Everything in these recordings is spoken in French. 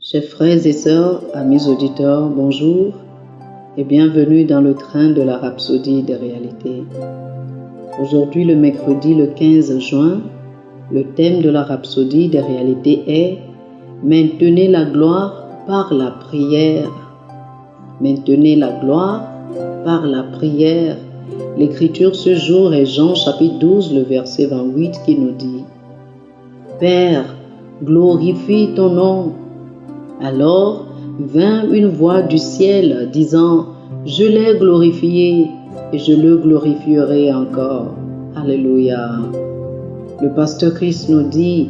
Chers frères et sœurs, amis auditeurs, bonjour et bienvenue dans le train de la Rhapsodie des réalités. Aujourd'hui, le mercredi le 15 juin, le thème de la Rhapsodie des réalités est « Maintenez la gloire par la prière ». Maintenez la gloire par la prière. L'écriture ce jour est Jean chapitre 12, le verset 28 qui nous dit « Père, glorifie ton nom ». Alors vint une voix du ciel disant « Je l'ai glorifié et je le glorifierai encore. » Alléluia. Le pasteur Christ nous dit,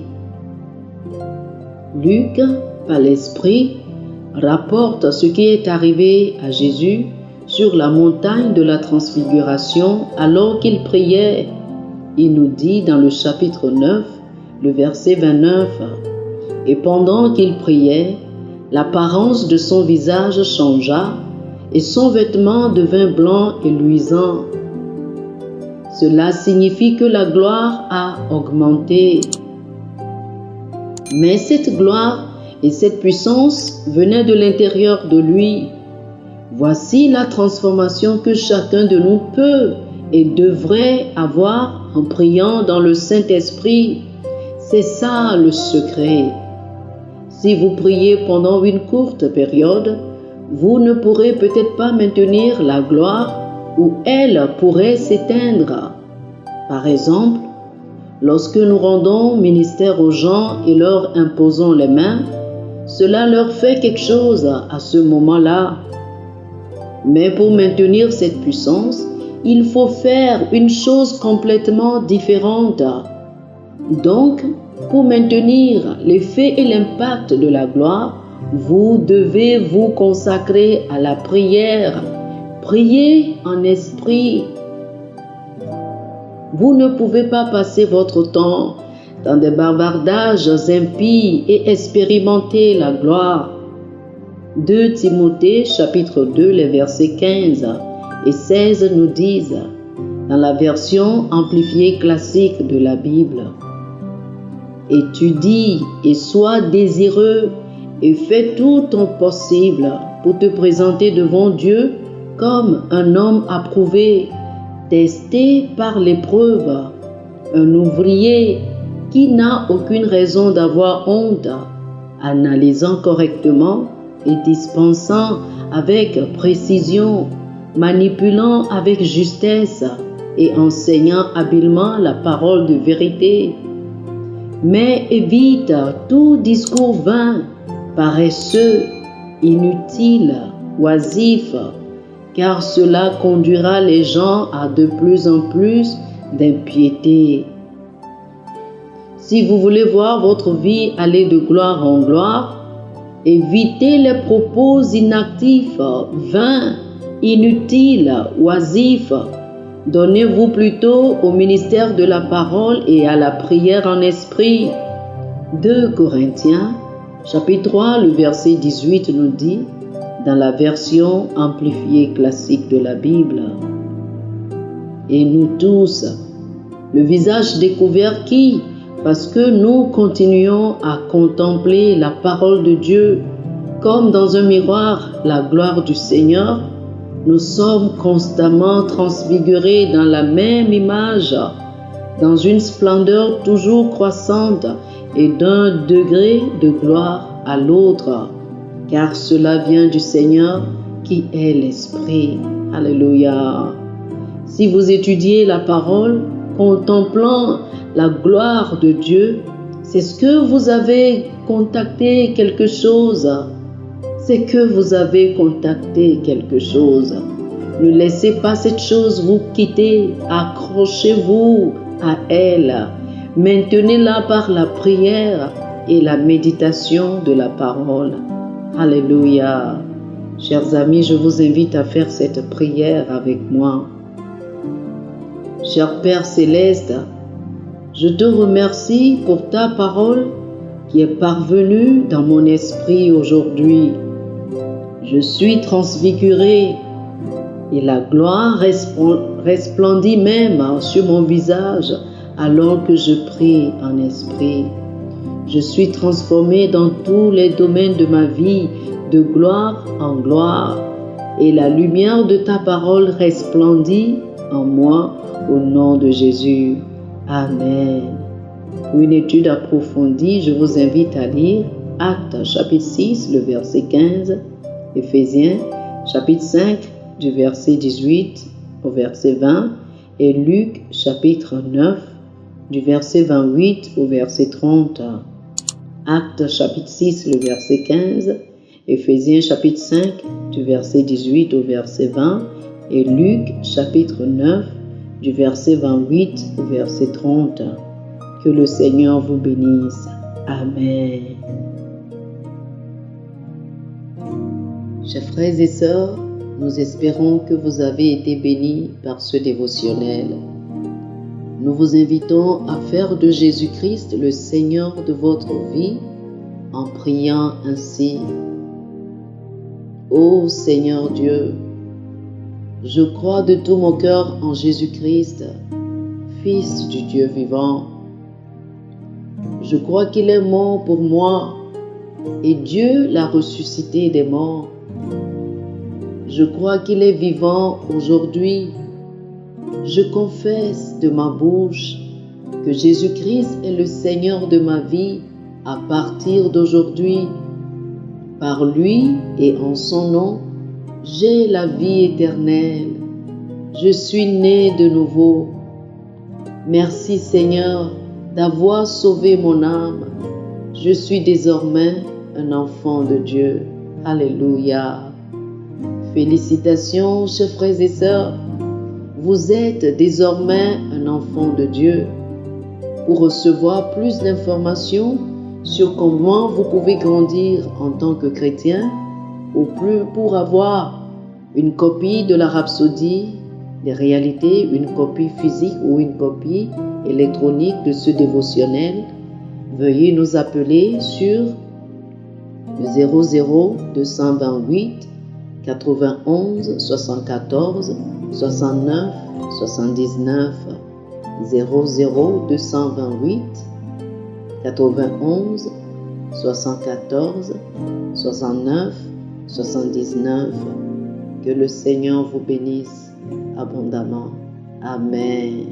Luc, par l'Esprit, rapporte ce qui est arrivé à Jésus sur la montagne de la Transfiguration alors qu'il priait. Il nous dit dans le chapitre 9, le verset 29, « Et pendant qu'il priait, l'apparence de son visage changea et son vêtement devint blanc et luisant. Cela signifie que la gloire a augmenté. Mais cette gloire et cette puissance venaient de l'intérieur de lui. Voici la transformation que chacun de nous peut et devrait avoir en priant dans le Saint-Esprit. C'est ça le secret. Si vous priez pendant une courte période, vous ne pourrez peut-être pas maintenir la gloire ou elle pourrait s'éteindre. Par exemple, lorsque nous rendons ministère aux gens et leur imposons les mains, cela leur fait quelque chose à ce moment-là. Mais pour maintenir cette puissance, il faut faire une chose complètement différente. Donc, pour maintenir l'effet et l'impact de la gloire, vous devez vous consacrer à la prière. Priez en esprit. Vous ne pouvez pas passer votre temps dans des bavardages impies et expérimenter la gloire. 2 Timothée chapitre 2, les versets 15 et 16 nous disent, dans la version amplifiée classique de la Bible, étudie et sois désireux et fais tout ton possible pour te présenter devant Dieu comme un homme approuvé, testé par l'épreuve, un ouvrier qui n'a aucune raison d'avoir honte, analysant correctement et dispensant avec précision, manipulant avec justesse et enseignant habilement la parole de vérité. Mais évite tout discours vain, paresseux, inutile, oisif, car cela conduira les gens à de plus en plus d'impiété. Si vous voulez voir votre vie aller de gloire en gloire, évitez les propos inactifs, vains, inutiles, oisifs. Donnez-vous plutôt au ministère de la parole et à la prière en esprit. 2 Corinthiens, chapitre 3, le verset 18 nous dit, dans la version amplifiée classique de la Bible, et nous tous, le visage découvert qui, parce que nous continuons à contempler la parole de Dieu comme dans un miroir la gloire du Seigneur, nous sommes constamment transfigurés dans la même image, dans une splendeur toujours croissante et d'un degré de gloire à l'autre, car cela vient du Seigneur qui est l'Esprit. Alléluia. Si vous étudiez la parole, contemplant la gloire de Dieu, c'est ce que vous avez contacté quelque chose. C'est que vous avez contacté quelque chose. Ne laissez pas cette chose vous quitter. Accrochez-vous à elle. Maintenez-la par la prière et la méditation de la parole. Alléluia. Chers amis, je vous invite à faire cette prière avec moi. Cher Père Céleste, je te remercie pour ta parole qui est parvenue dans mon esprit aujourd'hui. Je suis transfiguré et la gloire resplendit même sur mon visage alors que je prie en esprit. Je suis transformé dans tous les domaines de ma vie, de gloire en gloire, et la lumière de ta parole resplendit en moi au nom de Jésus. Amen. Pour une étude approfondie, je vous invite à lire Actes chapitre 6, le verset 15, Éphésiens chapitre 5, du verset 18 au verset 20, et Luc chapitre 9, du verset 28 au verset 30. Actes chapitre 6, le verset 15, Éphésiens chapitre 5, du verset 18 au verset 20, et Luc chapitre 9, du verset 28 au verset 30. Que le Seigneur vous bénisse. Amen. Chers frères et sœurs, nous espérons que vous avez été bénis par ce dévotionnel. Nous vous invitons à faire de Jésus-Christ le Seigneur de votre vie en priant ainsi. Ô Seigneur Dieu, je crois de tout mon cœur en Jésus-Christ, Fils du Dieu vivant. Je crois qu'il est mort pour moi et Dieu l'a ressuscité des morts. Je crois qu'il est vivant aujourd'hui. Je confesse de ma bouche que Jésus-Christ est le Seigneur de ma vie à partir d'aujourd'hui. Par lui et en son nom, j'ai la vie éternelle. Je suis né de nouveau. Merci Seigneur d'avoir sauvé mon âme. Je suis désormais un enfant de Dieu. Alléluia. Félicitations, chers frères et sœurs. Vous êtes désormais un enfant de Dieu. Pour recevoir plus d'informations sur comment vous pouvez grandir en tant que chrétien, ou plus pour avoir une copie de la Rhapsodie des réalités, une copie physique ou une copie électronique de ce dévotionnel, veuillez nous appeler sur le 00 228 91 74 69 79 00 228 91 74 69 79. Que le Seigneur vous bénisse abondamment. Amen.